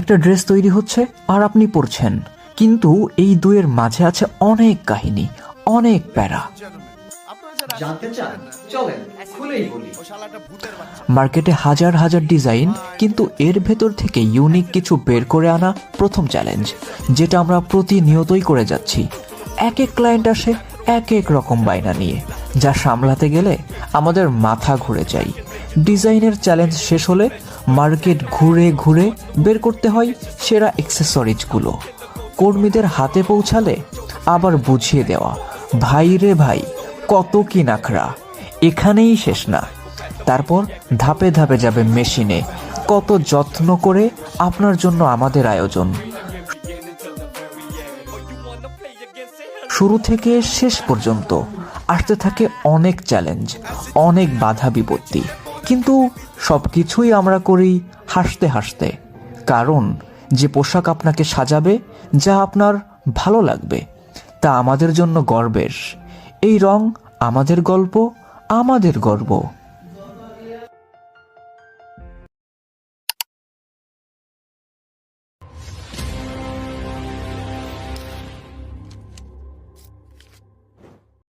একটা ড্রেস তৈরি হচ্ছে আর আপনি পরছেন, কিন্তু এই দুয়ের মাঝে আছে অনেক কাহিনী, অনেক প্যারা। জানতে চান? চলেন খুলেই বলি। মার্কেটে হাজার হাজার ডিজাইন, কিন্তু এর ভেতর থেকে ইউনিক কিছু বের করে আনা প্রথম চ্যালেঞ্জ, যেটা আমরা প্রতিনিয়তই করে যাচ্ছি। এক এক ক্লায়েন্ট আসে এক এক রকম বায়না নিয়ে, যা সামলাতে গেলে আমাদের মাথা ঘুরে যায়। ডিজাইনের চ্যালেঞ্জ শেষ হলে মার্কেট ঘুরে ঘুরে বের করতে হয় সেরা অ্যাক্সেসরিজগুলো। কর্মীদের হাতে পৌঁছালে আবার বুঝিয়ে দেওয়া, ভাই রে ভাই কত কি নাখরা, এখানেই শেষ না। তারপর ধাপে ধাপে যাবে মেশিনে, কত যত্ন করে আপনার জন্য আমাদের আয়োজন। শুরু থেকে শেষ পর্যন্ত আসতে থাকে অনেক চ্যালেঞ্জ, অনেক বাধা বিপত্তি, কিন্তু সব কিছুই আমরা করি হাসতে হাসতে। কারণ যে পোশাক আপনাকে সাজাবে, যা আপনার ভালো লাগবে, তা আমাদের জন্য গর্বের। এই রং আমাদের গল্প, আমাদের গর্ব।